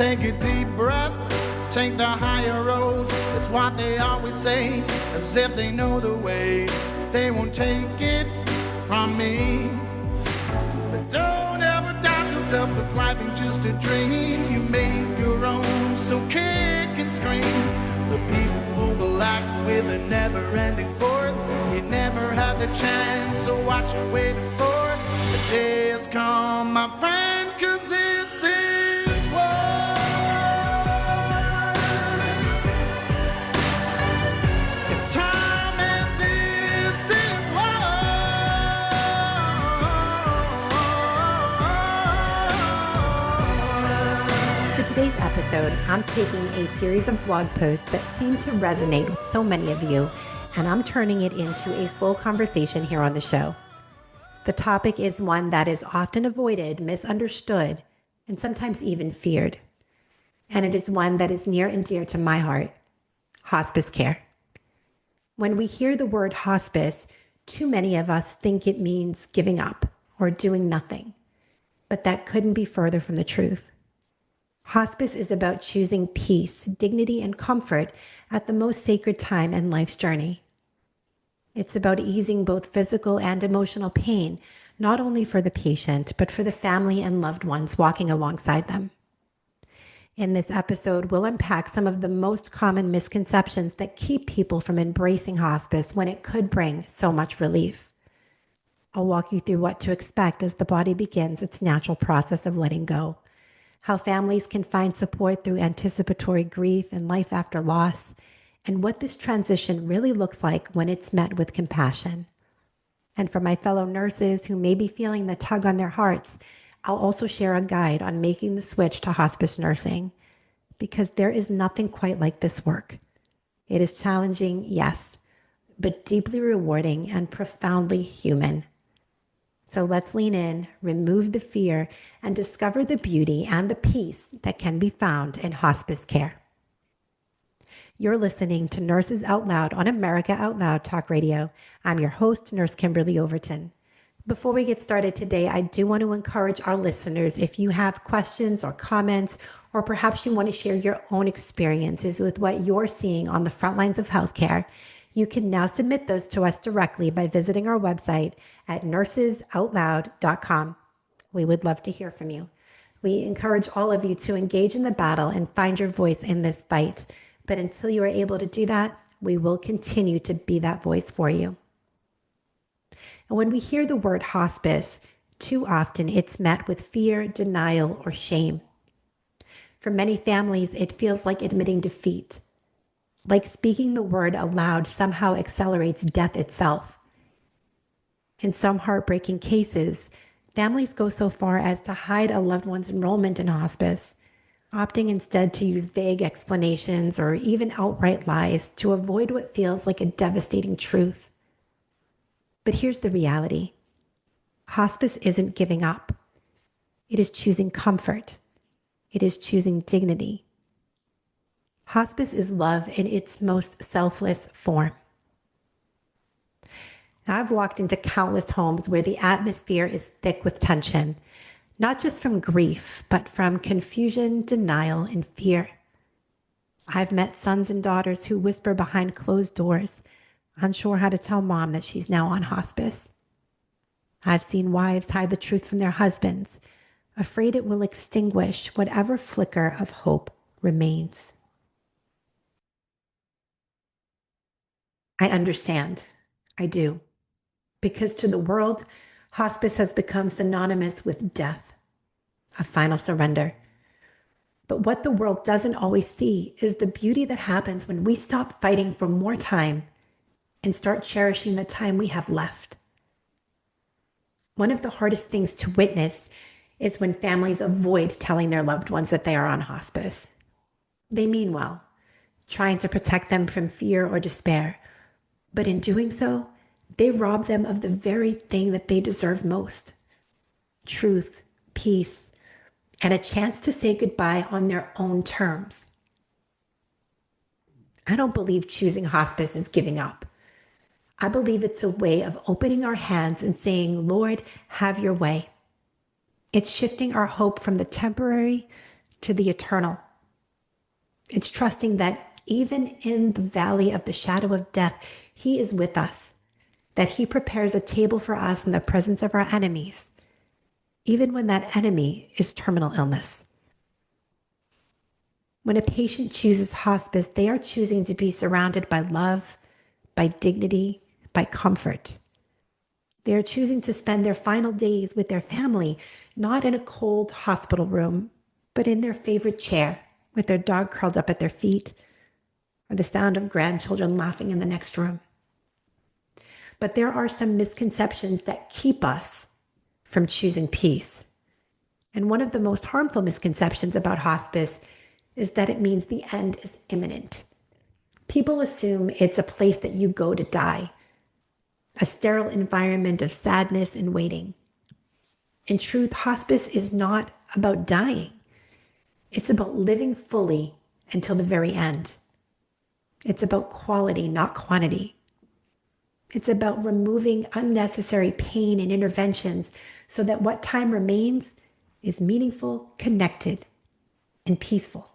Take a deep breath, take the higher road. That's what they always say, as if they know the way. They won't take it from me. But don't ever doubt yourself, 'cause life ain't just a dream. You made your own, so kick and scream. The people will act with a never-ending force. You never had the chance, so what you waiting for? The day has come, my friend, 'cause this is war. It's time and this is war. For today's episode, I'm taking a series of blog posts that seem to resonate with so many of you, and I'm turning it into a full conversation here on the show. The topic is one that is often avoided, misunderstood, and sometimes even feared. And it is one that is near and dear to my heart: hospice care. When we hear the word hospice, too many of us think it means giving up or doing nothing. But that couldn't be further from the truth. Hospice is about choosing peace, dignity, and comfort at the most sacred time in life's journey. It's about easing both physical and emotional pain, not only for the patient, but for the family and loved ones walking alongside them. In this episode, we'll unpack some of the most common misconceptions that keep people from embracing hospice when it could bring so much relief. I'll walk you through what to expect as the body begins its natural process of letting go, how families can find support through anticipatory grief and life after loss, and what this transition really looks like when it's met with compassion. And for my fellow nurses who may be feeling the tug on their hearts, I'll also share a guide on making the switch to hospice nursing, because there is nothing quite like this work. It is challenging, yes, but deeply rewarding and profoundly human. So let's lean in, remove the fear, and discover the beauty and the peace that can be found in hospice care. You're listening to Nurses Out Loud on America Out Loud Talk Radio. I'm your host, Nurse Kimberly Overton. Before we get started today, I do want to encourage our listeners, if you have questions or comments, or perhaps you want to share your own experiences with what you're seeing on the front lines of healthcare, you can now submit those to us directly by visiting our website at nursesoutloud.com. We would love to hear from you. We encourage all of you to engage in the battle and find your voice in this fight. But until you are able to do that, we will continue to be that voice for you. And when we hear the word hospice, too often it's met with fear, denial, or shame. For many families, it feels like admitting defeat. Like speaking the word aloud somehow accelerates death itself. In some heartbreaking cases, families go so far as to hide a loved one's enrollment in hospice, opting instead to use vague explanations or even outright lies to avoid what feels like a devastating truth. But here's the reality. Hospice isn't giving up. It is choosing comfort. It is choosing dignity. Hospice is love in its most selfless form. Now, I've walked into countless homes where the atmosphere is thick with tension, not just from grief, but from confusion, denial, and fear. I've met sons and daughters who whisper behind closed doors, unsure how to tell mom that she's now on hospice. I've seen wives hide the truth from their husbands, afraid it will extinguish whatever flicker of hope remains. I understand. I do. Because to the world, hospice has become synonymous with death, a final surrender. But what the world doesn't always see is the beauty that happens when we stop fighting for more time and start cherishing the time we have left. One of the hardest things to witness is when families avoid telling their loved ones that they are on hospice. They mean well, trying to protect them from fear or despair. But in doing so, they rob them of the very thing that they deserve most: truth, peace, and a chance to say goodbye on their own terms. I don't believe choosing hospice is giving up. I believe it's a way of opening our hands and saying, Lord, have your way. It's shifting our hope from the temporary to the eternal. It's trusting that even in the valley of the shadow of death, He is with us, that He prepares a table for us in the presence of our enemies, even when that enemy is terminal illness. When a patient chooses hospice, they are choosing to be surrounded by love, by dignity, by comfort. They are choosing to spend their final days with their family, not in a cold hospital room, but in their favorite chair, with their dog curled up at their feet, or the sound of grandchildren laughing in the next room. But there are some misconceptions that keep us from choosing peace. And one of the most harmful misconceptions about hospice is that it means the end is imminent. People assume it's a place that you go to die, a sterile environment of sadness and waiting. In truth, hospice is not about dying. It's about living fully until the very end. It's about quality, not quantity. It's about removing unnecessary pain and interventions so that what time remains is meaningful, connected, and peaceful.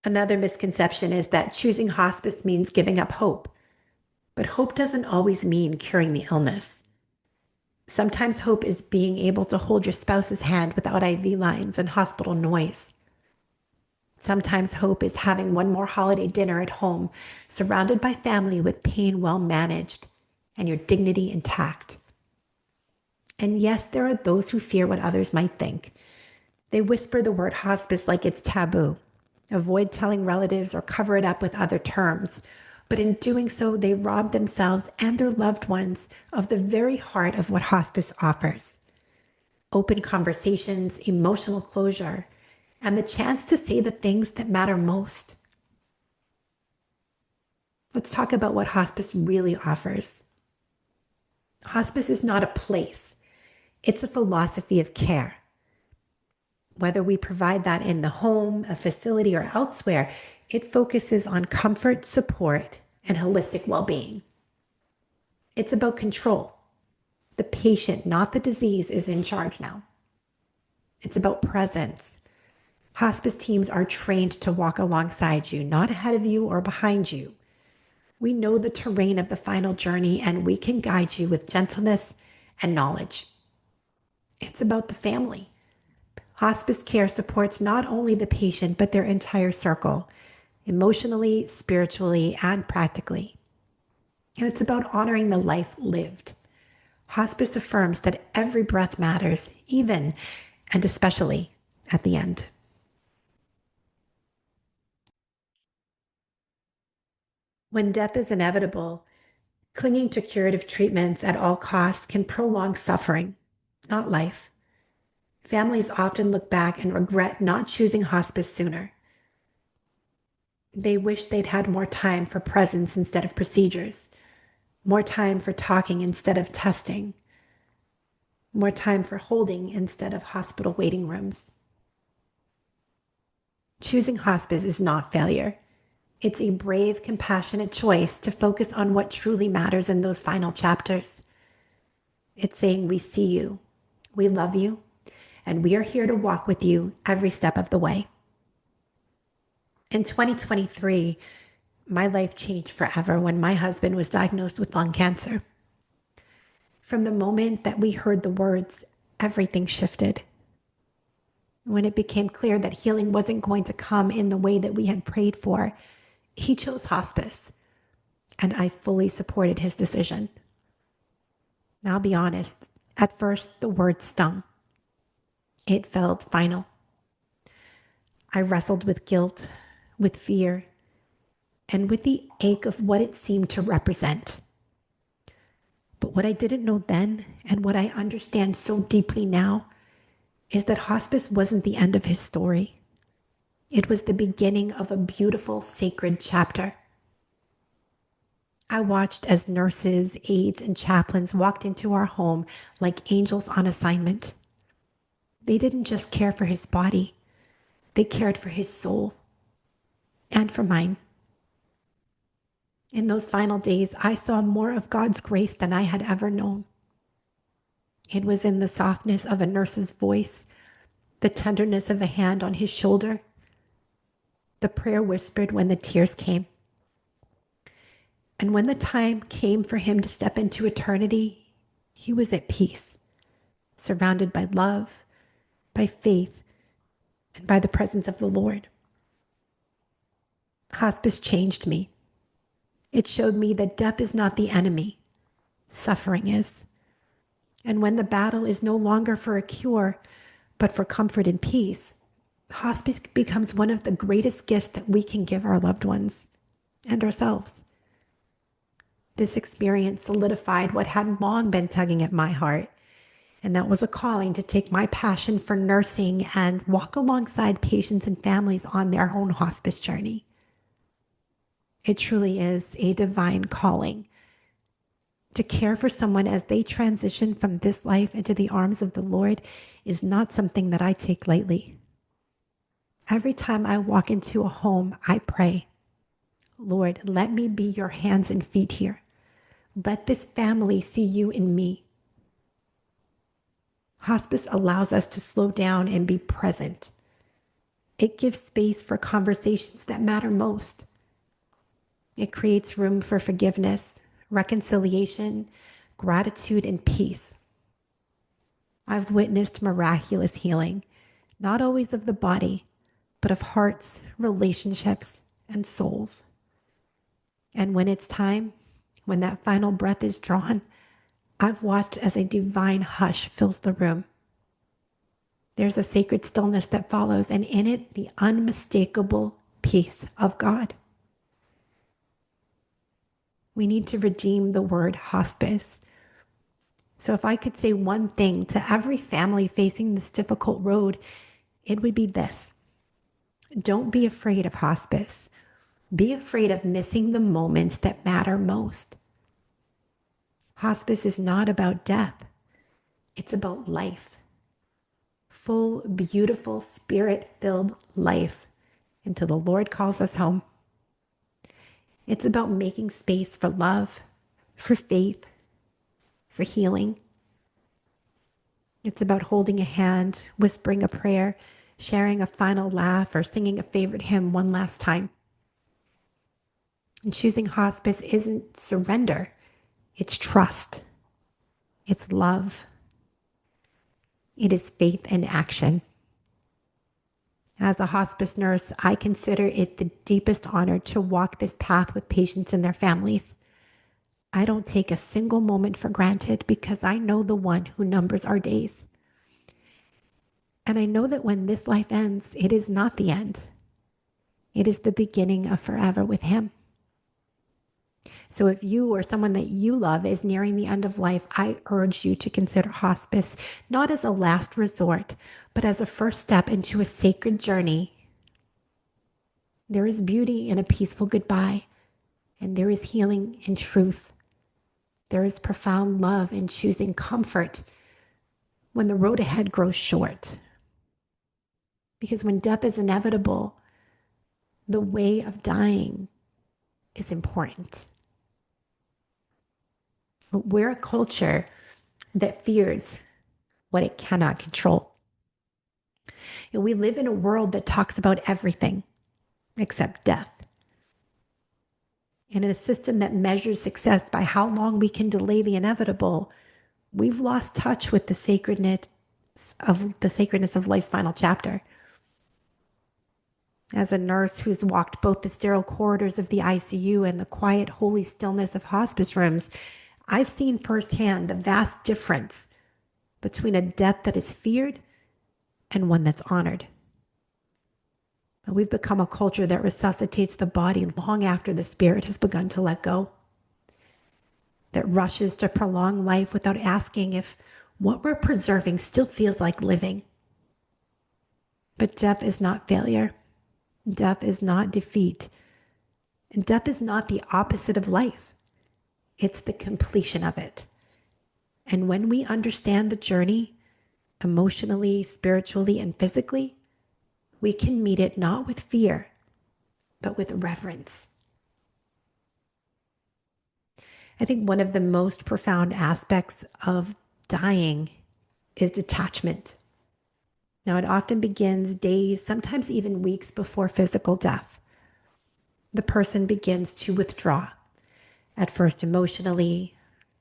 Another misconception is that choosing hospice means giving up hope. But hope doesn't always mean curing the illness. Sometimes hope is being able to hold your spouse's hand without IV lines and hospital noise. Sometimes hope is having one more holiday dinner at home, surrounded by family with pain well managed and your dignity intact. And yes, there are those who fear what others might think. They whisper the word hospice like it's taboo, avoid telling relatives or cover it up with other terms. But in doing so, they rob themselves and their loved ones of the very heart of what hospice offers. Open conversations, emotional closure, and the chance to say the things that matter most. Let's talk about what hospice really offers. Hospice is not a place. It's a philosophy of care. Whether we provide that in the home, a facility, or elsewhere, it focuses on comfort, support, and holistic well-being. It's about control. The patient, not the disease, is in charge now. It's about presence. Hospice teams are trained to walk alongside you, not ahead of you or behind you. We know the terrain of the final journey, and we can guide you with gentleness and knowledge. It's about the family. Hospice care supports not only the patient, but their entire circle, emotionally, spiritually, and practically. And it's about honoring the life lived. Hospice affirms that every breath matters, even and especially at the end. When death is inevitable, clinging to curative treatments at all costs can prolong suffering, not life. Families often look back and regret not choosing hospice sooner. They wish they'd had more time for presence instead of procedures, more time for talking instead of testing, more time for holding instead of hospital waiting rooms. Choosing hospice is not failure. It's a brave, compassionate choice to focus on what truly matters in those final chapters. It's saying we see you, we love you, and we are here to walk with you every step of the way. In 2023, my life changed forever when my husband was diagnosed with lung cancer. From the moment that we heard the words, everything shifted. When it became clear that healing wasn't going to come in the way that we had prayed for, he chose hospice, and I fully supported his decision. Now, I'll be honest, at first the word stung. It felt final. I wrestled with guilt, with fear, and with the ache of what it seemed to represent. But what I didn't know then, and what I understand so deeply now, is that hospice wasn't the end of his story. It was the beginning of a beautiful, sacred chapter. I watched as nurses, aides, and chaplains walked into our home like angels on assignment. They didn't just care for his body, they cared for his soul and for mine. In those final days, I saw more of God's grace than I had ever known. It was in the softness of a nurse's voice, the tenderness of a hand on his shoulder, the prayer whispered when the tears came. And when the time came for him to step into eternity, he was at peace, surrounded by love, by faith, and by the presence of the Lord. Hospice changed me. It showed me that death is not the enemy, suffering is. And when the battle is no longer for a cure, but for comfort and peace, hospice becomes one of the greatest gifts that we can give our loved ones and ourselves. This experience solidified what had long been tugging at my heart, and that was a calling to take my passion for nursing and walk alongside patients and families on their own hospice journey. It truly is a divine calling. To care for someone as they transition from this life into the arms of the Lord is not something that I take lightly. Every time I walk into a home, I pray, Lord, let me be your hands and feet here. Let this family see you in me. Hospice allows us to slow down and be present. It gives space for conversations that matter most. It creates room for forgiveness, reconciliation, gratitude, and peace. I've witnessed miraculous healing, not always of the body, but of hearts, relationships, and souls. And when it's time, when that final breath is drawn, I've watched as a divine hush fills the room. There's a sacred stillness that follows, and in it, the unmistakable peace of God. We need to redeem the word hospice. So if I could say one thing to every family facing this difficult road, it would be this. Don't be afraid of hospice. Be afraid of missing the moments that matter most. Hospice is not about death. It's about life. Full, beautiful, spirit-filled life until the Lord calls us home. It's about making space for love, for faith, for healing. It's about holding a hand, whispering a prayer, sharing a final laugh, or singing a favorite hymn one last time. And choosing hospice isn't surrender. It's trust. It's love. It is faith in action. As a hospice nurse, I consider it the deepest honor to walk this path with patients and their families. I don't take a single moment for granted because I know the one who numbers our days. And I know that when this life ends, it is not the end. It is the beginning of forever with Him. So if you or someone that you love is nearing the end of life, I urge you to consider hospice not as a last resort, but as a first step into a sacred journey. There is beauty in a peaceful goodbye, and there is healing in truth. There is profound love in choosing comfort when the road ahead grows short. Because when death is inevitable, the way of dying is important. But we're a culture that fears what it cannot control. And we live in a world that talks about everything except death. And in a system that measures success by how long we can delay the inevitable, we've lost touch with the sacredness of life's final chapter. As a nurse who's walked both the sterile corridors of the ICU and the quiet, holy stillness of hospice rooms, I've seen firsthand the vast difference between a death that is feared and one that's honored. And we've become a culture that resuscitates the body long after the spirit has begun to let go, that rushes to prolong life without asking if what we're preserving still feels like living. But death is not failure. Death is not defeat. And death is not the opposite of life. It's the completion of it. And when we understand the journey, emotionally, spiritually, and physically, we can meet it not with fear, but with reverence. I think one of the most profound aspects of dying is detachment. Now, it often begins days, sometimes even weeks before physical death. The person begins to withdraw, at first emotionally,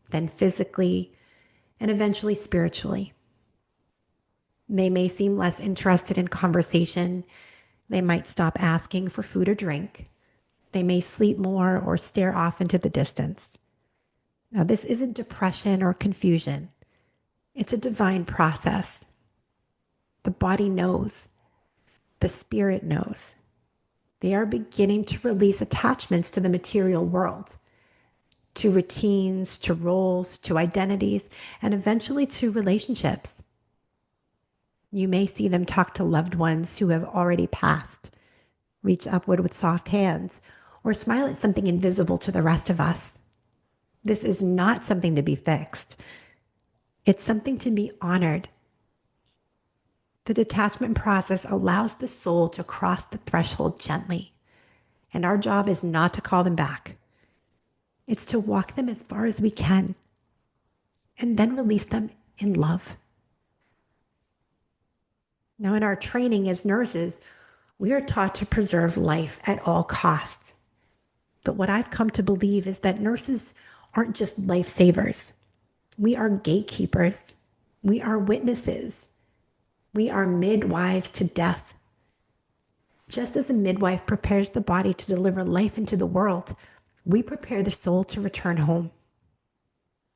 then physically, and eventually spiritually. They may seem less interested in conversation. They might stop asking for food or drink. They may sleep more or stare off into the distance. Now, this isn't depression or confusion. It's a divine process. The body knows. The spirit knows. They are beginning to release attachments to the material world, to routines, to roles, to identities, and eventually to relationships. You may see them talk to loved ones who have already passed, reach upward with soft hands, or smile at something invisible to the rest of us. This is not something to be fixed. It's something to be honored. The detachment process allows the soul to cross the threshold gently, and our job is not to call them back. It's to walk them as far as we can and then release them in love. Now, in our training as nurses, we are taught to preserve life at all costs. But what I've come to believe is that nurses aren't just lifesavers. We are gatekeepers. We are witnesses. We are midwives to death. Just as a midwife prepares the body to deliver life into the world, we prepare the soul to return home.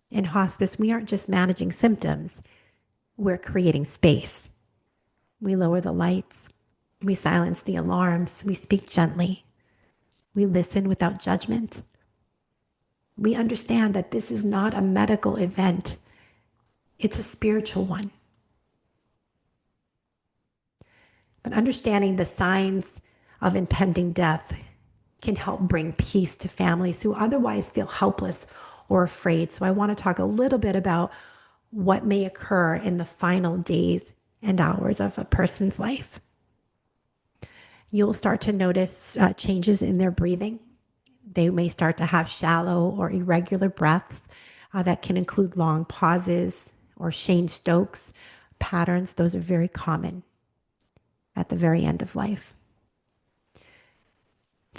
In hospice, we aren't just managing symptoms. We're creating space. We lower the lights. We silence the alarms. We speak gently. We listen without judgment. We understand that this is not a medical event. It's a spiritual one. But understanding the signs of impending death can help bring peace to families who otherwise feel helpless or afraid. So I want to talk a little bit about what may occur in the final days and hours of a person's life. You'll start to notice changes in their breathing. They may start to have shallow or irregular breaths that can include long pauses or Shane-Stokes patterns. Those are very common at the very end of life.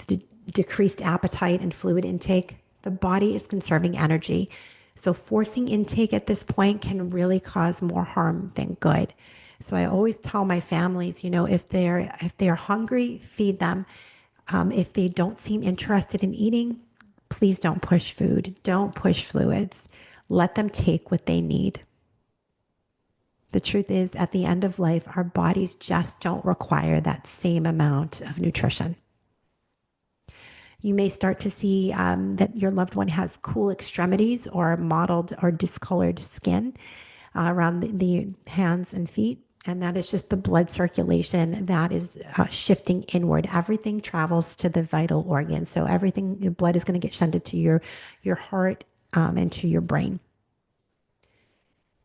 The decreased appetite and fluid intake. The body is conserving energy. So forcing intake at this point can really cause more harm than good. So I always tell my families, if they're hungry, feed them. If they don't seem interested in eating, please don't push food. Don't push fluids. Let them take what they need. The truth is, at the end of life, our bodies just don't require that same amount of nutrition. You may start to see that your loved one has cool extremities or mottled or discolored skin around the hands and feet. And that is just the blood circulation that is shifting inward. Everything travels to the vital organs. So everything, your blood is going to get shunted to your heart and to your brain.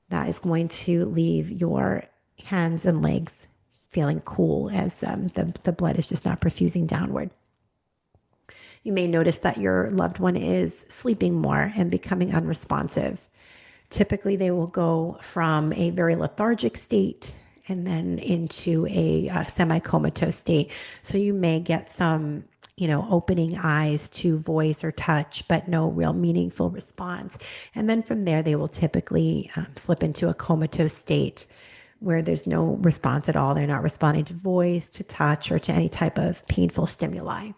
That is going to leave your hands and legs feeling cool as the blood is just not perfusing downward. You may notice that your loved one is sleeping more and becoming unresponsive. Typically, they will go from a very lethargic state and then into a semi-comatose state. So you may get some, opening eyes to voice or touch, but no real meaningful response. And then from there, they will typically slip into a comatose state where there's no response at all. They're not responding to voice, to touch, or to any type of painful stimuli.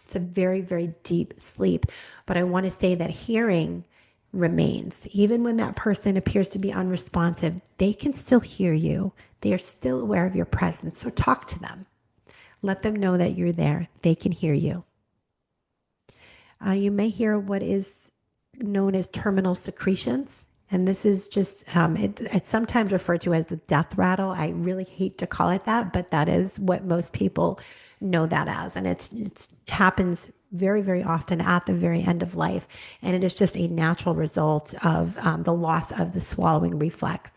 It's a very, very deep sleep. But I want to say that hearing remains. Even when that person appears to be unresponsive, they can still hear you. They are still aware of your presence. So talk to them. Let them know that you're there. They can hear you. You may hear what is known as terminal secretions. And this is just, it's sometimes referred to as the death rattle. I really hate to call it that, but that is what most people know that as. And it happens very, very often at the very end of life. And it is just a natural result of the loss of the swallowing reflex.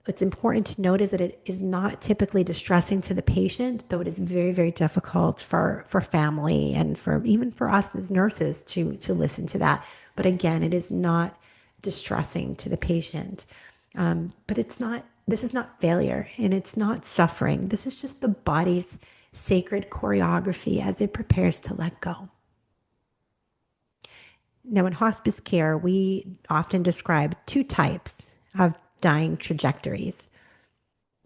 What's important to note is that it is not typically distressing to the patient, though it is very, very difficult for family and even for us as nurses to listen to that. But again, it is not distressing to the patient. But it's not this is not failure and it's not suffering. This is just the body's sacred choreography as it prepares to let go. Now, in hospice care, we often describe two types of dying trajectories.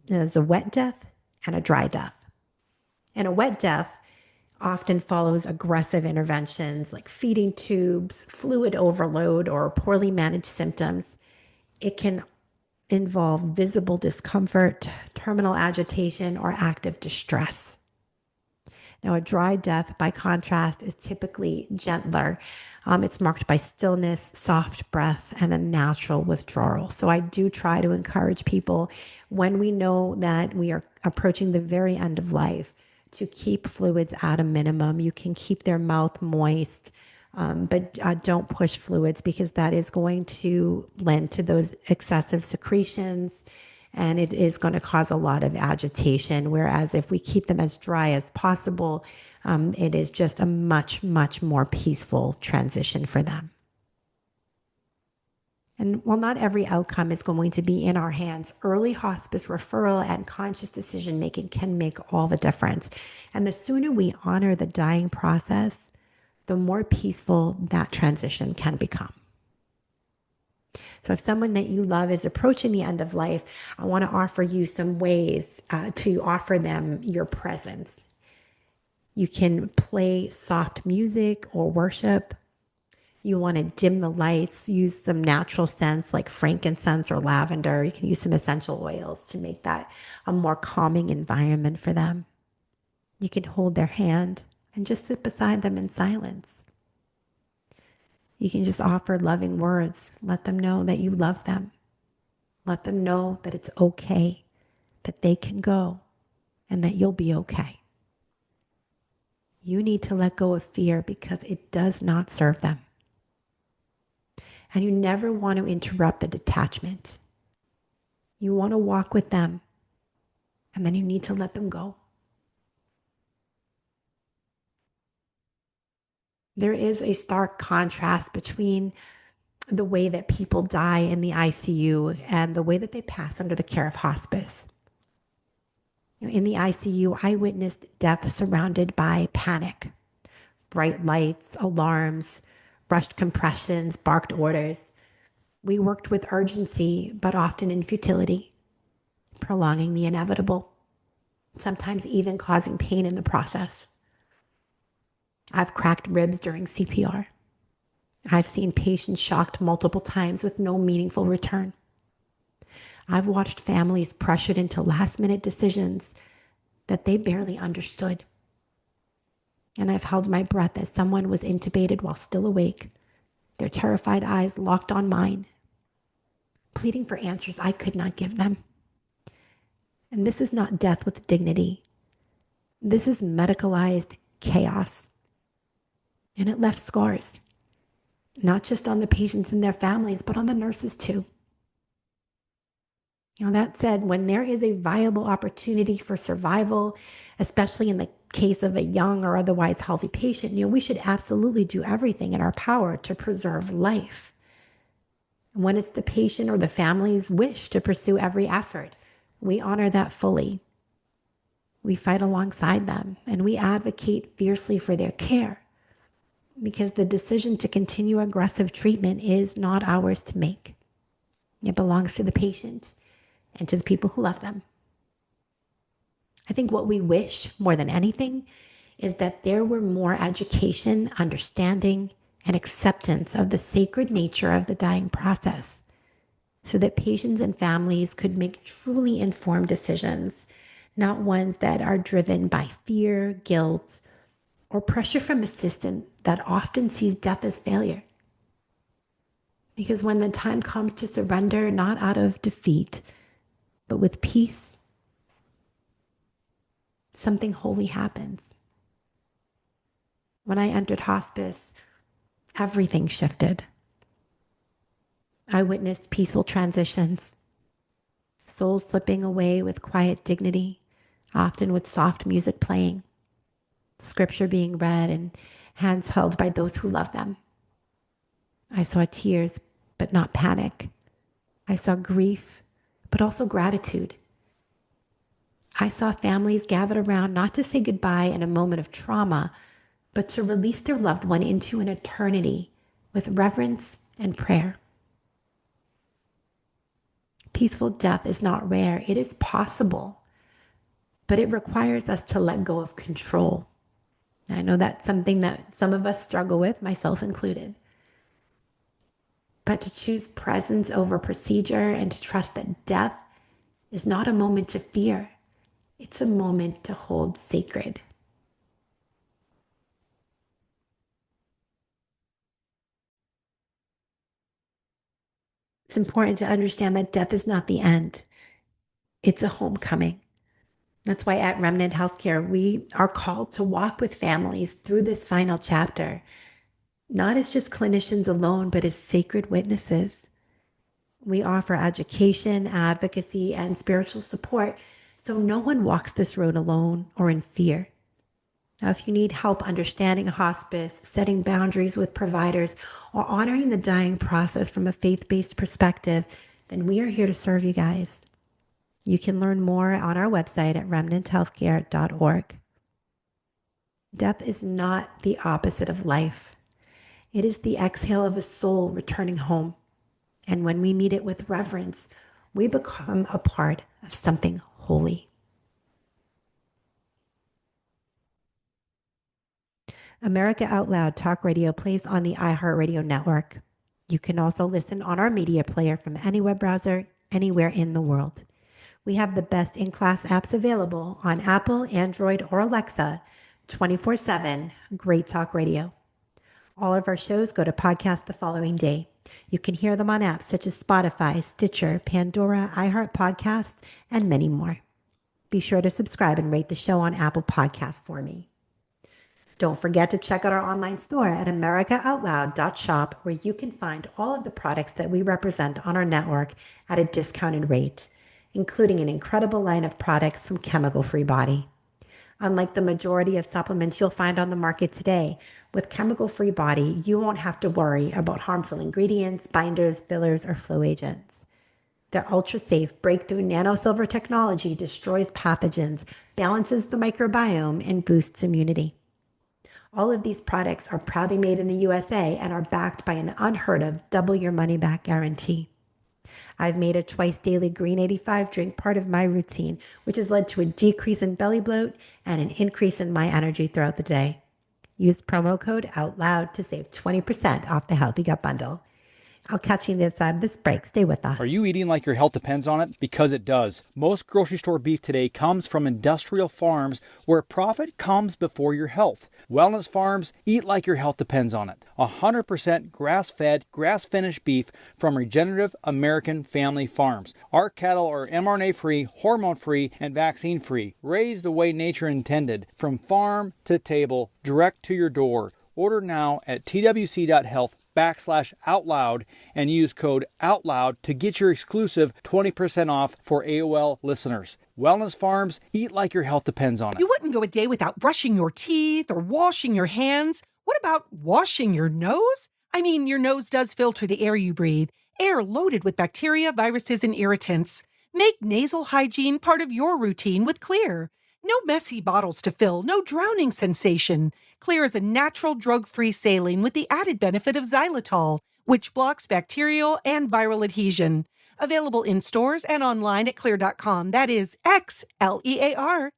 There's a wet death and a dry death. And a wet death often follows aggressive interventions like feeding tubes, fluid overload, or poorly managed symptoms. It can involve visible discomfort, terminal agitation, or active distress. Now, a dry death, by contrast, is typically gentler. It's marked by stillness, soft breath, and a natural withdrawal. So I do try to encourage people when we know that we are approaching the very end of life to keep fluids at a minimum. You can keep their mouth moist, but don't push fluids because that is going to lend to those excessive secretions and it is going to cause a lot of agitation. Whereas if we keep them as dry as possible, it is just a much, much more peaceful transition for them. And while not every outcome is going to be in our hands, early hospice referral and conscious decision making can make all the difference. And the sooner we honor the dying process, the more peaceful that transition can become. So if someone that you love is approaching the end of life, I want to offer you some ways to offer them your presence. You can play soft music or worship. You want to dim the lights, use some natural scents like frankincense or lavender. You can use some essential oils to make that a more calming environment for them. You can hold their hand and just sit beside them in silence. You can just offer loving words. Let them know that you love them. Let them know that it's okay, that they can go, and that you'll be okay. You need to let go of fear because it does not serve them. And you never want to interrupt the detachment. You want to walk with them, and then you need to let them go. There is a stark contrast between the way that people die in the ICU and the way that they pass under the care of hospice. In the ICU, I witnessed death surrounded by panic, bright lights, alarms, rushed compressions, barked orders. We worked with urgency, but often in futility, prolonging the inevitable, sometimes even causing pain in the process. I've cracked ribs during CPR. I've seen patients shocked multiple times with no meaningful return. I've watched families pressured into last-minute decisions that they barely understood. And I've held my breath as someone was intubated while still awake, their terrified eyes locked on mine, pleading for answers I could not give them. And this is not death with dignity. This is medicalized chaos. And it left scars, not just on the patients and their families, but on the nurses too. That said, when there is a viable opportunity for survival, especially in the case of a young or otherwise healthy patient, we should absolutely do everything in our power to preserve life. And when it's the patient or the family's wish to pursue every effort, we honor that fully. We fight alongside them and we advocate fiercely for their care, because the decision to continue aggressive treatment is not ours to make. It belongs to the patient and to the people who love them. I think what we wish more than anything is that there were more education, understanding, and acceptance of the sacred nature of the dying process, so that patients and families could make truly informed decisions, not ones that are driven by fear, guilt, or pressure from a system that often sees death as failure. Because when the time comes to surrender, not out of defeat, but with peace, something holy happens. When I entered hospice, everything shifted. I witnessed peaceful transitions, souls slipping away with quiet dignity, often with soft music playing, scripture being read, and hands held by those who love them. I saw tears, but not panic. I saw grief, but also gratitude. I saw families gathered around not to say goodbye in a moment of trauma, but to release their loved one into an eternity with reverence and prayer. Peaceful death is not rare. It is possible, but it requires us to let go of control. I know that's something that some of us struggle with, myself included. But to choose presence over procedure and to trust that death is not a moment to fear. It's a moment to hold sacred. It's important to understand that death is not the end. It's a homecoming. That's why at Remnant Healthcare, we are called to walk with families through this final chapter, not as just clinicians alone, but as sacred witnesses. We offer education, advocacy, and spiritual support so no one walks this road alone or in fear. Now, if you need help understanding hospice, setting boundaries with providers, or honoring the dying process from a faith-based perspective, then we are here to serve you guys. You can learn more on our website at remnanthealthcare.org. Death is not the opposite of life. It is the exhale of a soul returning home. And when we meet it with reverence, we become a part of something holy. America Out Loud Talk Radio plays on the iHeartRadio network. You can also listen on our media player from any web browser, anywhere in the world. We have the best in-class apps available on Apple, Android, or Alexa, 24/7, Great Talk Radio. All of our shows go to podcast the following day. You can hear them on apps such as Spotify, Stitcher, Pandora, iHeart Podcasts, and many more. Be sure to subscribe and rate the show on Apple Podcasts for me. Don't forget to check out our online store at americaoutloud.shop, where you can find all of the products that we represent on our network at a discounted rate, including an incredible line of products from Chemical Free Body. Unlike the majority of supplements you'll find on the market today, with Chemical Free Body, you won't have to worry about harmful ingredients, binders, fillers, or flow agents. Their ultra-safe breakthrough nanosilver technology destroys pathogens, balances the microbiome, and boosts immunity. All of these products are proudly made in the USA and are backed by an unheard of double your money back guarantee. I've made a twice daily Green 85 drink part of my routine, which has led to a decrease in belly bloat and an increase in my energy throughout the day. Use promo code OUTLOUD to save 20% off the Healthy Gut Bundle. I'll catch you on the other side of this break. Stay with us. Are you eating like your health depends on it? Because it does. Most grocery store beef today comes from industrial farms where profit comes before your health. Wellness Farms, eat like your health depends on it. 100% grass-fed, grass-finished beef from regenerative American family farms. Our cattle are mRNA-free, hormone-free, and vaccine-free, raised the way nature intended, from farm to table, direct to your door. Order now at twc.health/OUTLOUD and use code OUTLOUD to get your exclusive 20% off for AOL listeners. Wellness Farms, eat like your health depends on it. You wouldn't go a day without brushing your teeth or washing your hands. What about washing your nose? I mean, your nose does filter the air you breathe, air loaded with bacteria, viruses, and irritants. Make nasal hygiene part of your routine with Clear. No messy bottles to fill, no drowning sensation. Clear is a natural drug-free saline with the added benefit of xylitol, which blocks bacterial and viral adhesion. Available in stores and online at Clear.com. That is XLEAR.com.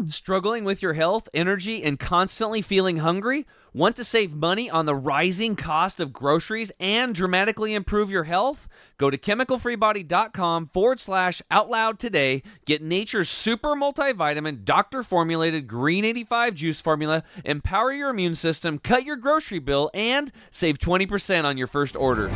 Struggling with your health, energy, and constantly feeling hungry? Want to save money on the rising cost of groceries and dramatically improve your health? Go to chemicalfreebody.com/OUTLOUD today. Get nature's super multivitamin, doctor-formulated Green 85 juice formula. Empower your immune system, cut your grocery bill, and save 20% on your first order.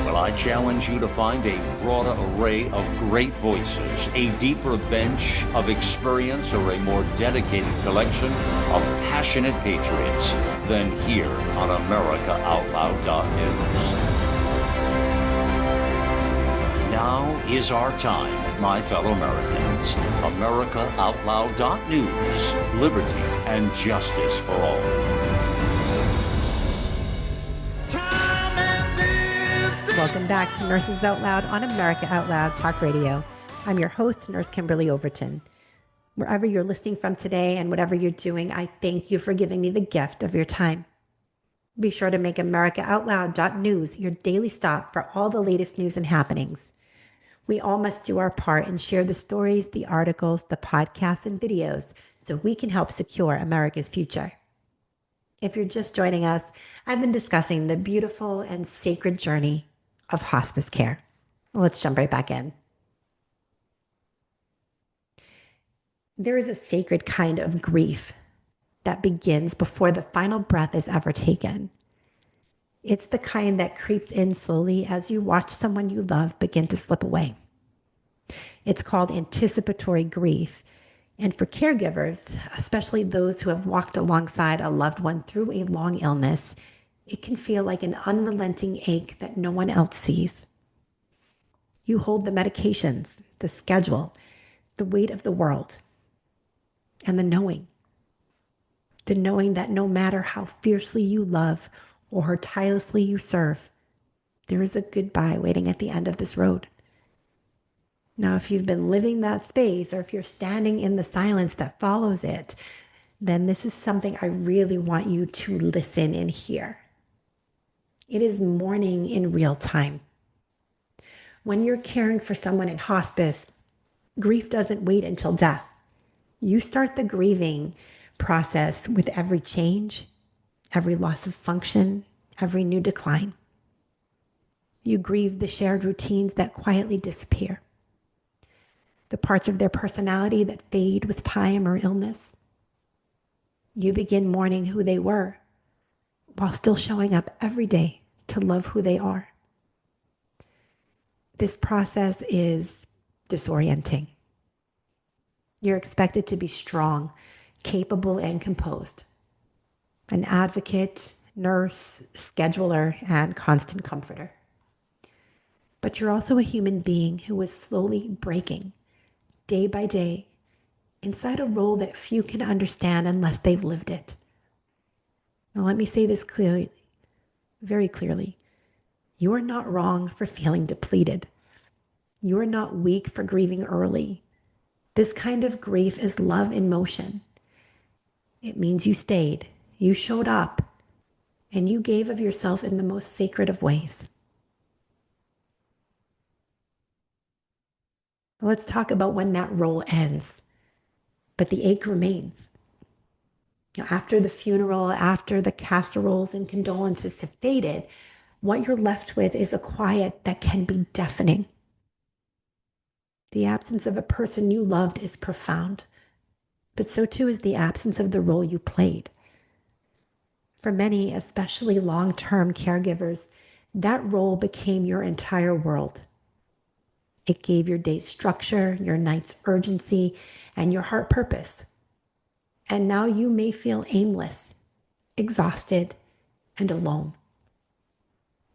Well, I challenge you to find a broader array of great voices, a deeper bench of experience, or a more dedicated collection of passionate patriots than here on AmericaOutloud.news. Now is our time, my fellow Americans. AmericaOutloud.news. Liberty and justice for all. Welcome back to Nurses Out Loud on America Out Loud Talk Radio. I'm your host, Nurse Kimberly Overton. Wherever you're listening from today and whatever you're doing, I thank you for giving me the gift of your time. Be sure to make AmericaOutloud.news your daily stop for all the latest news and happenings. We all must do our part and share the stories, the articles, the podcasts, and videos so we can help secure America's future. If you're just joining us, I've been discussing the beautiful and sacred journey of hospice care. Let's jump right back in. There is a sacred kind of grief that begins before the final breath is ever taken. It's the kind that creeps in slowly as you watch someone you love begin to slip away. It's called anticipatory grief. And for caregivers, especially those who have walked alongside a loved one through a long illness, it can feel like an unrelenting ache that no one else sees. You hold the medications, the schedule, the weight of the world, and the knowing that no matter how fiercely you love or how tirelessly you serve, there is a goodbye waiting at the end of this road. Now, if you've been living that space or if you're standing in the silence that follows it, then this is something I really want you to listen and hear. It is mourning in real time. When you're caring for someone in hospice, grief doesn't wait until death. You start the grieving process with every change, every loss of function, every new decline. You grieve the shared routines that quietly disappear, the parts of their personality that fade with time or illness. You begin mourning who they were while still showing up every day to love who they are. This process is disorienting. You're expected to be strong, capable, and composed. An advocate, nurse, scheduler, and constant comforter. But you're also a human being who is slowly breaking, day by day, inside a role that few can understand unless they've lived it. Now let me say this clearly, very clearly. You are not wrong for feeling depleted. You are not weak for grieving early. This kind of grief is love in motion. It means you stayed, you showed up, and you gave of yourself in the most sacred of ways. Let's talk about when that role ends, but the ache remains. After the funeral, after the casseroles and condolences have faded, what you're left with is a quiet that can be deafening. The absence of a person you loved is profound, but so too is the absence of the role you played. For many, especially long-term caregivers, that role became your entire world. It gave your day structure, your night's urgency, and your heart purpose. And now you may feel aimless, exhausted, and alone.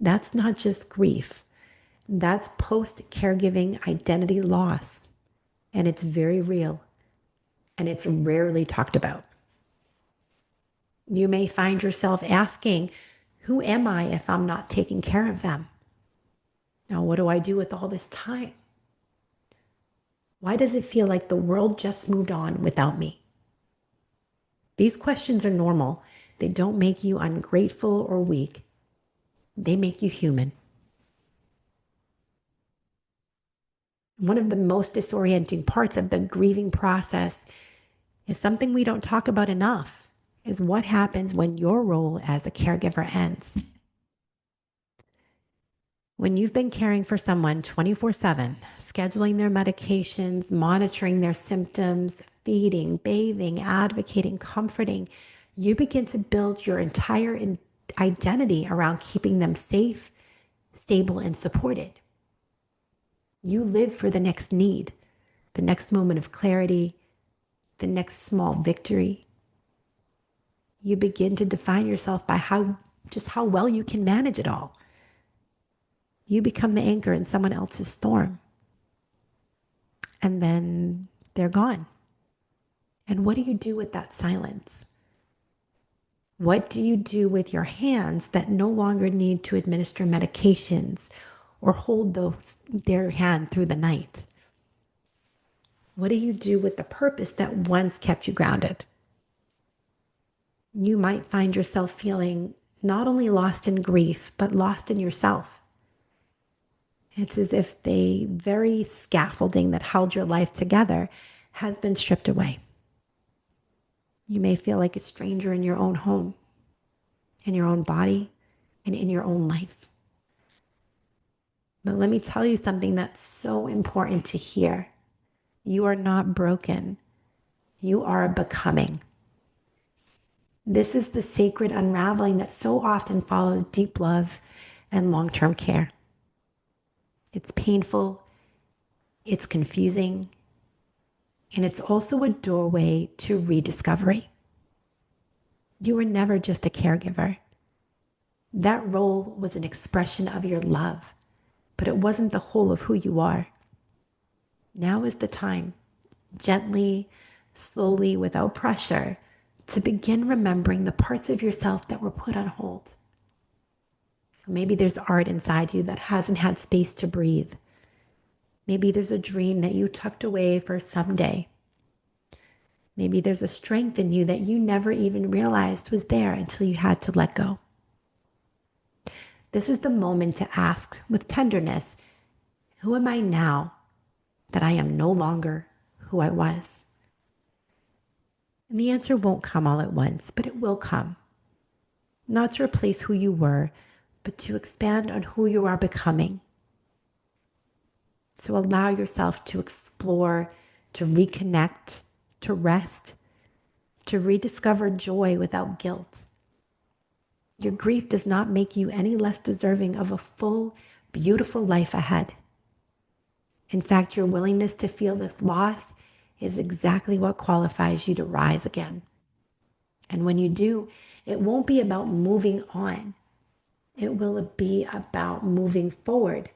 That's not just grief. That's post-caregiving identity loss. And it's very real. And it's rarely talked about. You may find yourself asking, who am I if I'm not taking care of them? Now, what do I do with all this time? Why does it feel like the world just moved on without me? These questions are normal. They don't make you ungrateful or weak. They make you human. One of the most disorienting parts of the grieving process is something we don't talk about enough, is what happens when your role as a caregiver ends. When you've been caring for someone 24/7, scheduling their medications, monitoring their symptoms, feeding, bathing, advocating, comforting, you begin to build your entire identity around keeping them safe, stable, and supported. You live for the next need, the next moment of clarity, the next small victory. You begin to define yourself by how well you can manage it all. You become the anchor in someone else's storm. And then they're gone. And what do you do with that silence? What do you do with your hands that no longer need to administer medications or hold their hand through the night? What do you do with the purpose that once kept you grounded? You might find yourself feeling not only lost in grief, but lost in yourself. It's as if the very scaffolding that held your life together has been stripped away. You may feel like a stranger in your own home, in your own body, and in your own life. But let me tell you something that's so important to hear. You are not broken. You are becoming. This is the sacred unraveling that so often follows deep love and long-term care. It's painful, it's confusing, and it's also a doorway to rediscovery. You were never just a caregiver. That role was an expression of your love, but it wasn't the whole of who you are. Now is the time, gently, slowly, without pressure, to begin remembering the parts of yourself that were put on hold. Maybe there's art inside you that hasn't had space to breathe. Maybe there's a dream that you tucked away for someday. Maybe there's a strength in you that you never even realized was there until you had to let go. This is the moment to ask with tenderness, who am I now that I am no longer who I was? And the answer won't come all at once, but it will come. Not to replace who you were, but to expand on who you are becoming. So allow yourself to explore, to reconnect, to rest, to rediscover joy without guilt. Your grief does not make you any less deserving of a full, beautiful life ahead. In fact, your willingness to feel this loss is exactly what qualifies you to rise again. And when you do, it won't be about moving on. It will be about moving forward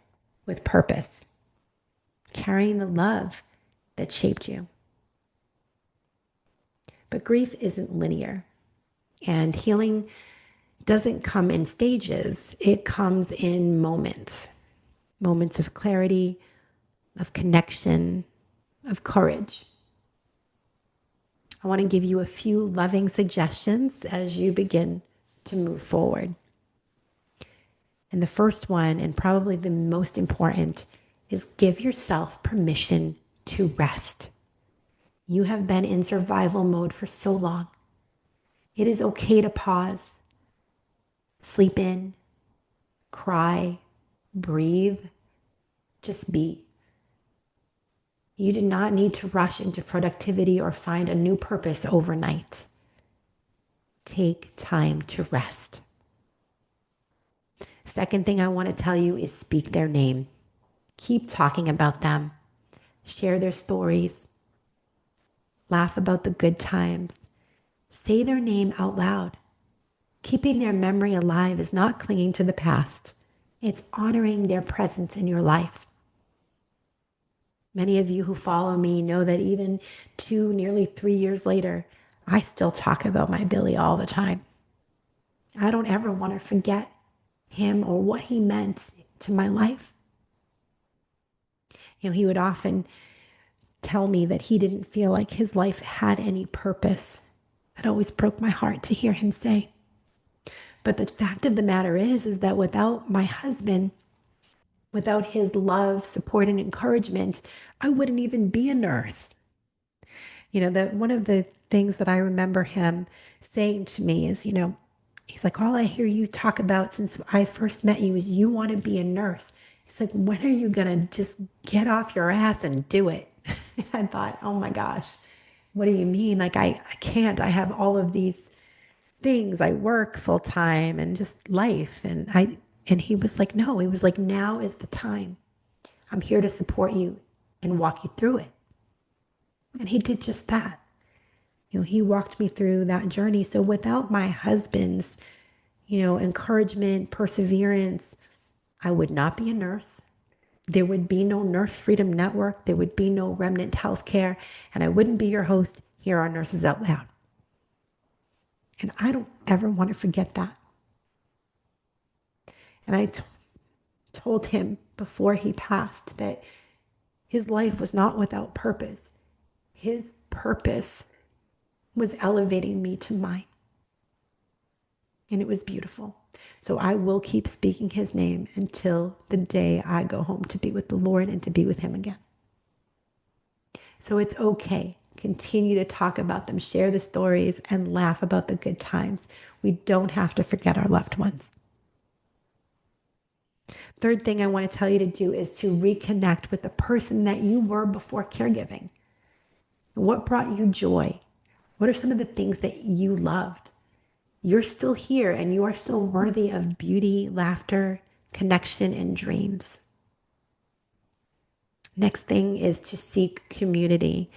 with purpose, carrying the love that shaped you. But grief isn't linear, and healing doesn't come in stages. It comes in moments of clarity, of connection, of courage. I want to give you a few loving suggestions as you begin to move forward. And the first one, and probably the most important, is give yourself permission to rest. You have been in survival mode for so long. It is okay to pause, sleep in, cry, breathe, just be. You do not need to rush into productivity or find a new purpose overnight. Take time to rest. Second thing I want to tell you is speak their name. Keep talking about them. Share their stories. Laugh about the good times. Say their name out loud. Keeping their memory alive is not clinging to the past. It's honoring their presence in your life. Many of you who follow me know that even nearly 3 years later, I still talk about my Billy all the time. I don't ever want to forget him or what he meant to my life. You know, he would often tell me that he didn't feel like his life had any purpose. That always broke my heart to hear him say. But the fact of the matter is that without my husband, without his love, support, and encouragement, I wouldn't even be a nurse. You know, one of the things that I remember him saying to me is, he's like, all I hear you talk about since I first met you is you want to be a nurse. It's like, when are you going to just get off your ass and do it? And I thought, oh my gosh, what do you mean? Like, I can't. I have all of these things. I work full time and just life. And he was like, no, he was like, now is the time. I'm here to support you and walk you through it. And he did just that. He walked me through that journey. So without my husband's, encouragement, perseverance, I would not be a nurse. There would be no Nurse Freedom Network. There would be no Remnant Healthcare. And I wouldn't be your host here on Nurses Out Loud. And I don't ever want to forget that. And I told him before he passed that his life was not without purpose. His purpose was elevating me to mine. And it was beautiful. So I will keep speaking his name until the day I go home to be with the Lord and to be with him again. So it's okay. Continue to talk about them, share the stories, and laugh about the good times. We don't have to forget our loved ones. Third thing I want to tell you to do is to reconnect with the person that you were before caregiving. What brought you joy? What are some of the things that you loved? You're still here and you are still worthy of beauty, laughter, connection, and dreams. Next thing is to seek community.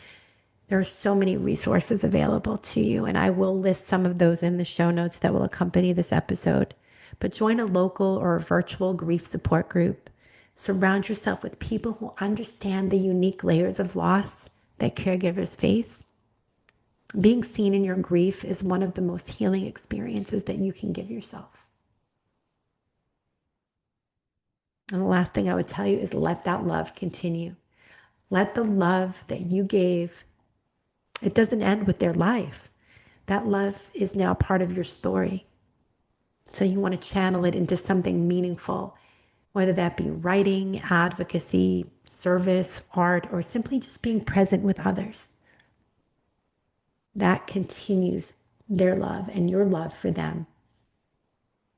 There are so many resources available to you, and I will list some of those in the show notes that will accompany this episode. But join a local or a virtual grief support group. Surround yourself with people who understand the unique layers of loss that caregivers face. Being seen in your grief is one of the most healing experiences that you can give yourself. And the last thing I would tell you is let that love continue. Let the love that you gave, it doesn't end with their life. That love is now part of your story. So you want to channel it into something meaningful, whether that be writing, advocacy, service, art, or simply just being present with others. That continues their love and your love for them.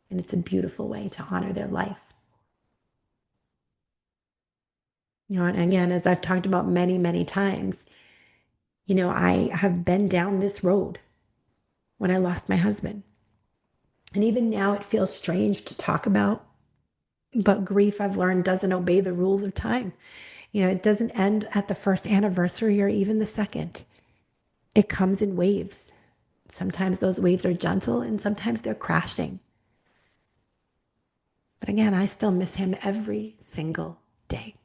And it's a beautiful way to honor their life. And again, as I've talked about many, many times, I have been down this road when I lost my husband. And even now it feels strange to talk about, but grief, I've learned, doesn't obey the rules of time. It doesn't end at the first anniversary or even the second. It comes in waves. Sometimes those waves are gentle and sometimes they're crashing. But again, I still miss him every single day.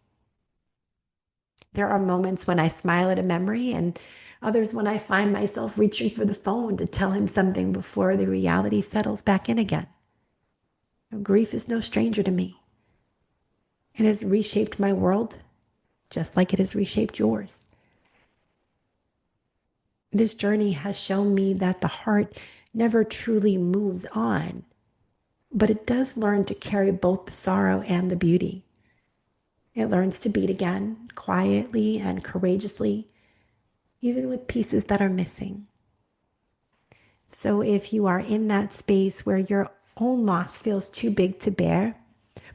There are moments when I smile at a memory and others when I find myself reaching for the phone to tell him something before the reality settles back in again. Grief is no stranger to me. It has reshaped my world just like it has reshaped yours. This journey has shown me that the heart never truly moves on, but it does learn to carry both the sorrow and the beauty. It learns to beat again, quietly and courageously, even with pieces that are missing. So if you are in that space where your own loss feels too big to bear,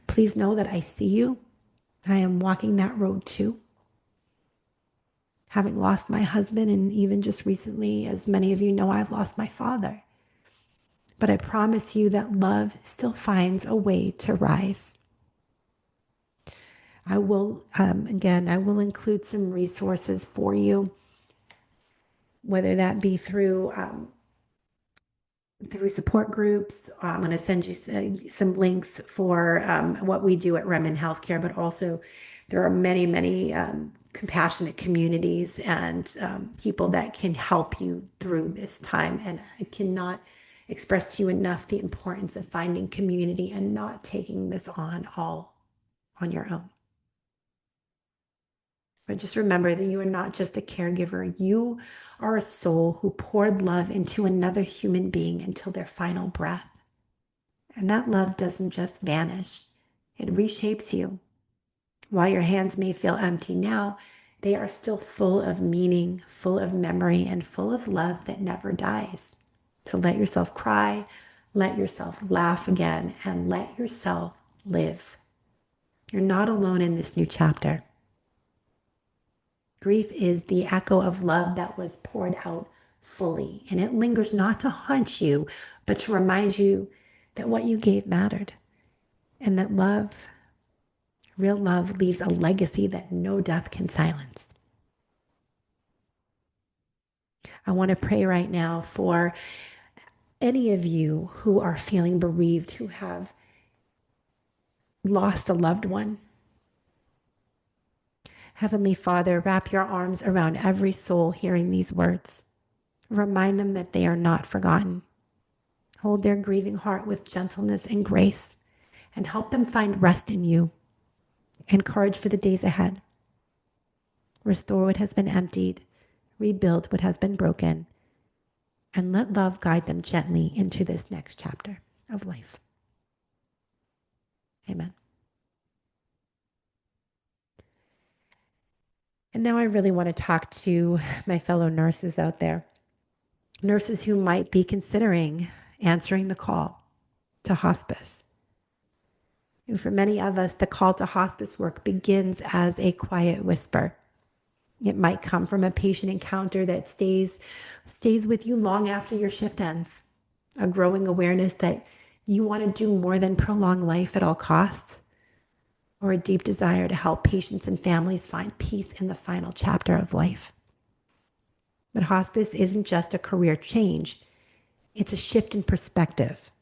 please know that I see you. I am walking that road too. Having lost my husband, and even just recently, as many of you know, I've lost my father. But I promise you that love still finds a way to rise. I will include some resources for you, whether that be through support groups. I'm going to send you some links for what we do at Remnant Healthcare, but also there are many, many compassionate communities and people that can help you through this time. And I cannot express to you enough the importance of finding community and not taking this on all on your own. But just remember that you are not just a caregiver. You are a soul who poured love into another human being until their final breath. And that love doesn't just vanish. It reshapes you. While your hands may feel empty now, they are still full of meaning, full of memory, and full of love that never dies. So let yourself cry, let yourself laugh again, and let yourself live. You're not alone in this new chapter. Grief is the echo of love that was poured out fully, and it lingers not to haunt you, but to remind you that what you gave mattered, and that love, real love, leaves a legacy that no death can silence. I want to pray right now for any of you who are feeling bereaved, who have lost a loved one. Heavenly Father, wrap your arms around every soul hearing these words. Remind them that they are not forgotten. Hold their grieving heart with gentleness and grace, and help them find rest in you. and courage for the days ahead. Restore what has been emptied, rebuild what has been broken, and let love guide them gently into this next chapter of life. Amen. And now I really want to talk to my fellow nurses out there, nurses who might be considering answering the call to hospice. And for many of us, the call to hospice work begins as a quiet whisper. It might come from a patient encounter that stays with you long after your shift ends. A growing awareness that you want to do more than prolong life at all costs, or a deep desire to help patients and families find peace in the final chapter of life. But hospice isn't just a career change. It's a shift in perspective,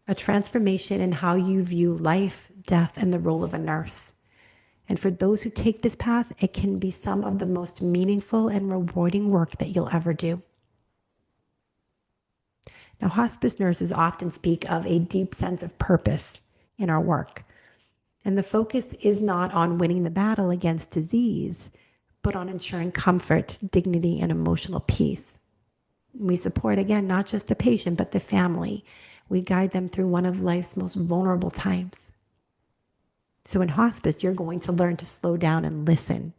a transformation in how you view life, death, and the role of a nurse. And for those who take this path, it can be some of the most meaningful and rewarding work that you'll ever do. Now, hospice nurses often speak of a deep sense of purpose in our work. And the focus is not on winning the battle against disease, but on ensuring comfort, dignity, and emotional peace. We support, again, not just the patient, but the family. We guide them through one of life's most vulnerable times. So in hospice, you're going to learn to slow down and listen.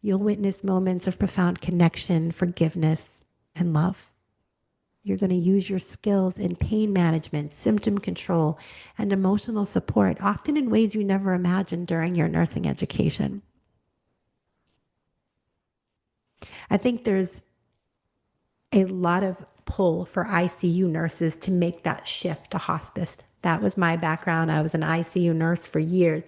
You'll witness moments of profound connection, forgiveness, and love. You're going to use your skills in pain management, symptom control, and emotional support, often in ways you never imagined during your nursing education. I think there's a lot of pull for ICU nurses to make that shift to hospice. That was my background. I was an ICU nurse for years.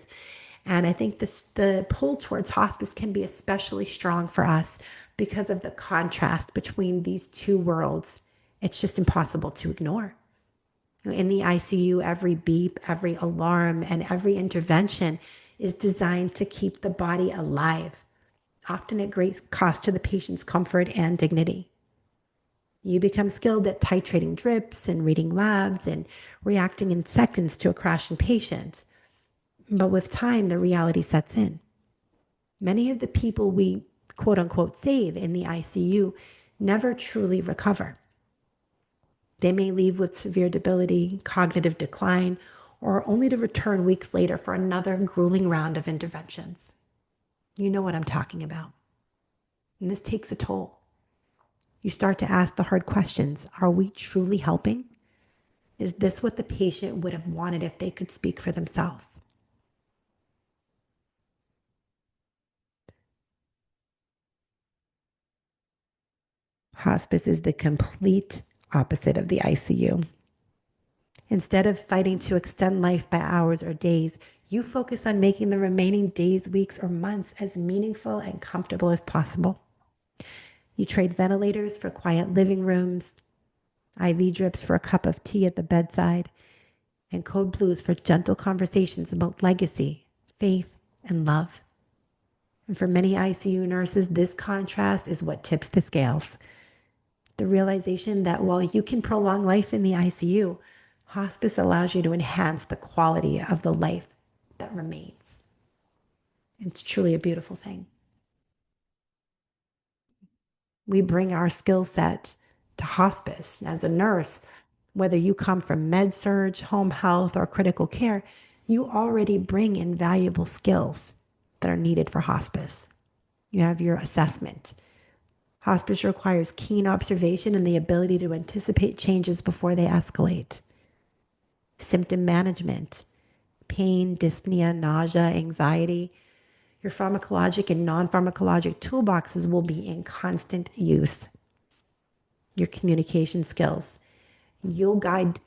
And I think the pull towards hospice can be especially strong for us because of the contrast between these two worlds. It's just impossible to ignore. In the ICU, every beep, every alarm, and every intervention is designed to keep the body alive, often at great cost to the patient's comfort and dignity. You become skilled at titrating drips and reading labs and reacting in seconds to a crashing patient. But with time, the reality sets in. Many of the people we quote unquote save in the ICU never truly recover. They may leave with severe debility, cognitive decline, or only to return weeks later for another grueling round of interventions. You know what I'm talking about. And this takes a toll. You start to ask the hard questions. Are we truly helping? Is this what the patient would have wanted if they could speak for themselves? Hospice is the complete opposite of the ICU. Instead of fighting to extend life by hours or days, you focus on making the remaining days, weeks, or months as meaningful and comfortable as possible. You trade ventilators for quiet living rooms, IV drips for a cup of tea at the bedside, and code blues for gentle conversations about legacy, faith, and love. And for many ICU nurses, this contrast is what tips the scales. The realization that while you can prolong life in the ICU, hospice allows you to enhance the quality of the life that remains. It's truly a beautiful thing. We bring our skill set to hospice. As a nurse, whether you come from med-surg, home health, or critical care, you already bring invaluable skills that are needed for hospice. You have your assessment. Hospice requires keen observation and the ability to anticipate changes before they escalate. Symptom management, pain, dyspnea, nausea, anxiety. Your pharmacologic and non-pharmacologic toolboxes will be in constant use. Your communication skills. You'll guide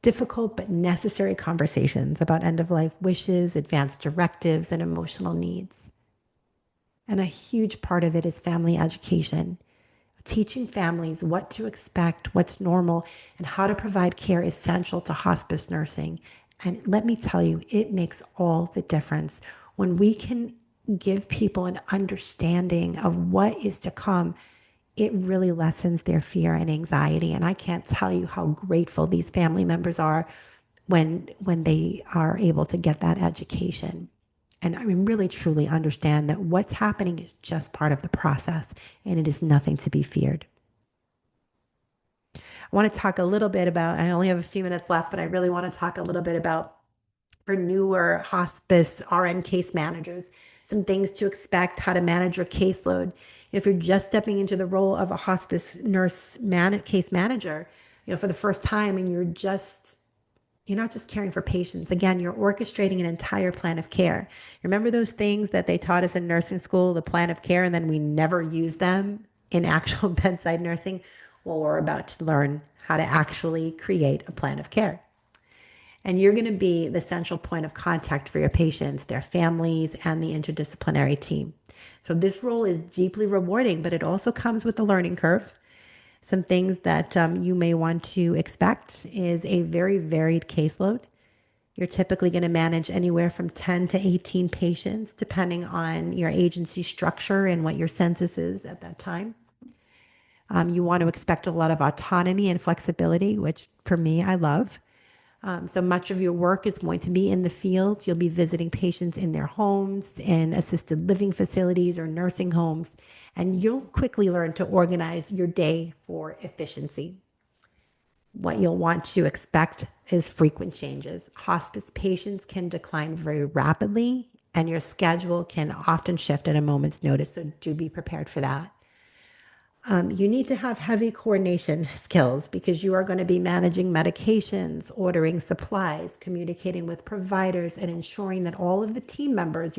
difficult but necessary conversations about end-of-life wishes, advanced directives, and emotional needs. And a huge part of it is family education. Teaching families what to expect, what's normal, and how to provide care is essential to hospice nursing. And let me tell you, it makes all the difference. When we can give people an understanding of what is to come, it really lessens their fear and anxiety. And I can't tell you how grateful these family members are when they are able to get that education. And I mean, really truly understand that what's happening is just part of the process and it is nothing to be feared. I want to talk a little bit about, I only have a few minutes left, but I really want to talk a little bit about, for newer hospice RN case managers, some things to expect, how to manage your caseload. If you're just stepping into the role of a hospice nurse case manager, for the first time, and you're not just caring for patients. Again, you're orchestrating an entire plan of care. Remember those things that they taught us in nursing school, the plan of care, and then we never use them in actual bedside nursing? Well, we're about to learn how to actually create a plan of care. And you're going to be the central point of contact for your patients, their families, and the interdisciplinary team. So this role is deeply rewarding, but it also comes with a learning curve. Some things that you may want to expect is a very varied caseload. You're typically going to manage anywhere from 10 to 18 patients, depending on your agency structure and what your census is at that time. You want to expect a lot of autonomy and flexibility, which for me, I love. So much of your work is going to be in the field. You'll be visiting patients in their homes, in assisted living facilities or nursing homes, and you'll quickly learn to organize your day for efficiency. What you'll want to expect is frequent changes. Hospice patients can decline very rapidly, and your schedule can often shift at a moment's notice, so do be prepared for that. You need to have heavy coordination skills because you are going to be managing medications, ordering supplies, communicating with providers, and ensuring that all of the team members,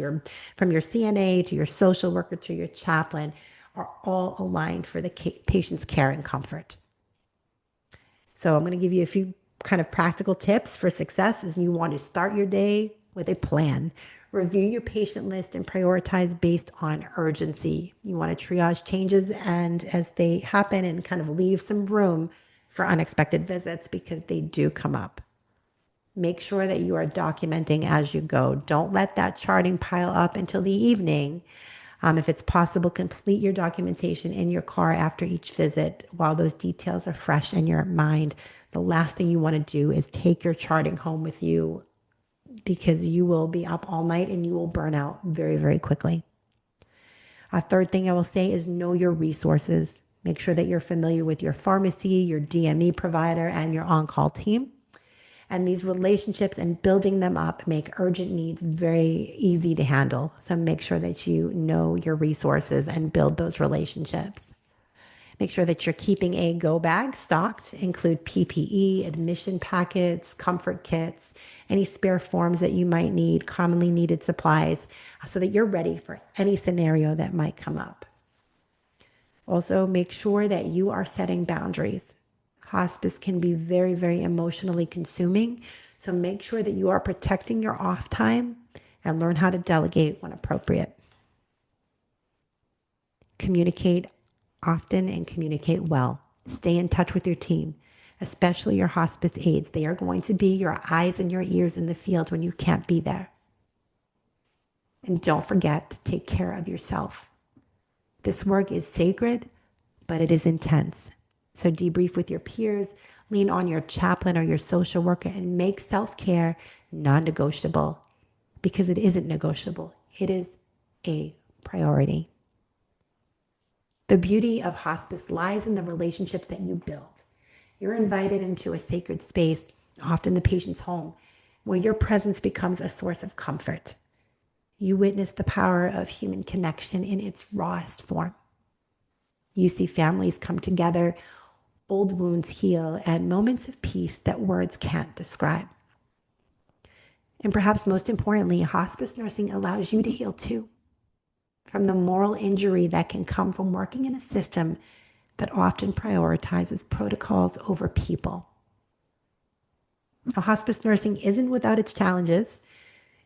from your CNA to your social worker to your chaplain, are all aligned for the patient's care and comfort. So I'm going to give you a few kind of practical tips for success as you want to start your day with a plan. Review your patient list and prioritize based on urgency. You want to triage changes and as they happen and kind of leave some room for unexpected visits because they do come up. Make sure that you are documenting as you go. Don't let that charting pile up until the evening. If it's possible, complete your documentation in your car after each visit while those details are fresh in your mind. The last thing you want to do is take your charting home with you because you will be up all night and you will burn out very, very quickly. A third thing I will say is know your resources. Make sure that you're familiar with your pharmacy, your DME provider, and your on-call team. And these relationships and building them up make urgent needs very easy to handle. So make sure that you know your resources and build those relationships. Make sure that you're keeping a go bag stocked, include PPE, admission packets, comfort kits, any spare forms that you might need, commonly needed supplies, so that you're ready for any scenario that might come up. Also, make sure that you are setting boundaries. Hospice can be very, very emotionally consuming, so make sure that you are protecting your off time and learn how to delegate when appropriate. Communicate often and communicate well. Stay in touch with your team, especially your hospice aides. They are going to be your eyes and your ears in the field when you can't be there. And don't forget to take care of yourself. This work is sacred, but it is intense. So debrief with your peers, lean on your chaplain or your social worker, and make self-care non-negotiable because it isn't negotiable. It is a priority. The beauty of hospice lies in the relationships that you build. You're invited into a sacred space, often the patient's home, where your presence becomes a source of comfort. You witness the power of human connection in its rawest form. You see families come together, old wounds heal, and moments of peace that words can't describe. And perhaps most importantly, hospice nursing allows you to heal too, from the moral injury that can come from working in a system that often prioritizes protocols over people. Now, hospice nursing isn't without its challenges.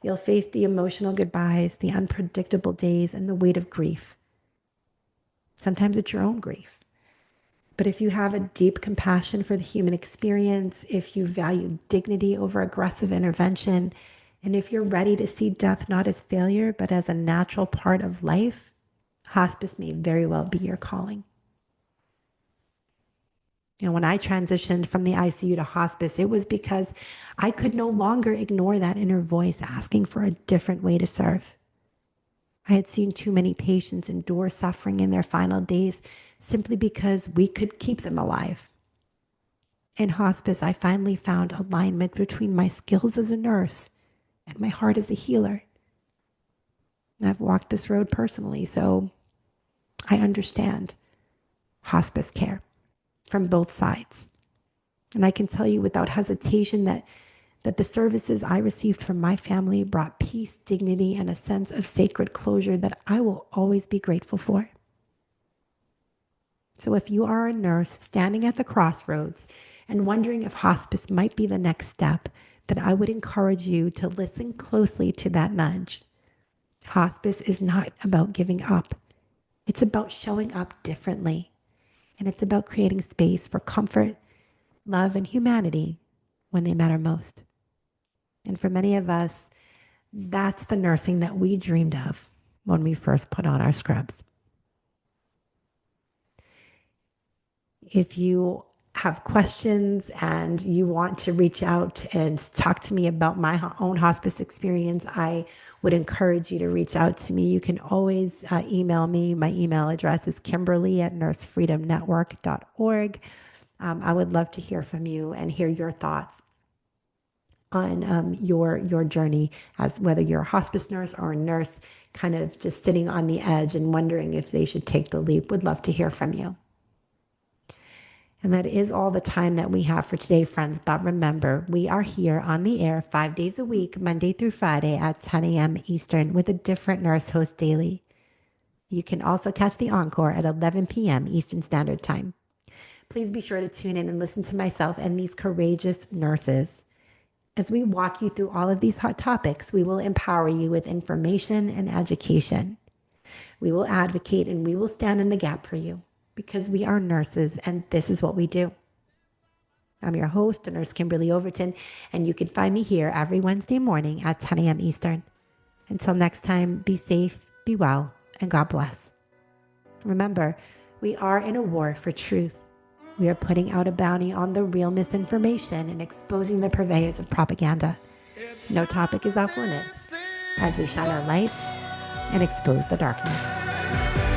You'll face the emotional goodbyes, the unpredictable days, and the weight of grief. Sometimes it's your own grief. But if you have a deep compassion for the human experience, if you value dignity over aggressive intervention, and if you're ready to see death not as failure, but as a natural part of life, hospice may very well be your calling. And when I transitioned from the ICU to hospice, it was because I could no longer ignore that inner voice asking for a different way to serve. I had seen too many patients endure suffering in their final days simply because we could keep them alive. In hospice, I finally found alignment between my skills as a nurse and my heart as a healer. And I've walked this road personally, so I understand hospice care from both sides. And I can tell you without hesitation that the services I received from my family brought peace, dignity, and a sense of sacred closure that I will always be grateful for. So if you are a nurse standing at the crossroads and wondering if hospice might be the next step, then I would encourage you to listen closely to that nudge. Hospice is not about giving up. It's about showing up differently. And it's about creating space for comfort, love, and humanity when they matter most. And for many of us, that's the nursing that we dreamed of when we first put on our scrubs. If you have questions and you want to reach out and talk to me about my own hospice experience, I would encourage you to reach out to me. You can always email me. My email address is kimberly@nursefreedomnetwork.org. I would love to hear from you and hear your thoughts on your journey, as whether you're a hospice nurse or a nurse kind of just sitting on the edge and wondering if they should take the leap. Would love to hear from you. And that is all the time that we have for today, friends. But remember, we are here on the air 5 days a week, Monday through Friday at 10 a.m. Eastern with a different nurse host daily. You can also catch the encore at 11 p.m. Eastern Standard Time. Please be sure to tune in and listen to myself and these courageous nurses. As we walk you through all of these hot topics, we will empower you with information and education. We will advocate and we will stand in the gap for you because we are nurses and this is what we do. I'm your host, Nurse Kimberly Overton, and you can find me here every Wednesday morning at 10 a.m. Eastern. Until next time, be safe, be well, and God bless. Remember, we are in a war for truth. We are putting out a bounty on the real misinformation and exposing the purveyors of propaganda. No topic is off limits as we shine our lights and expose the darkness.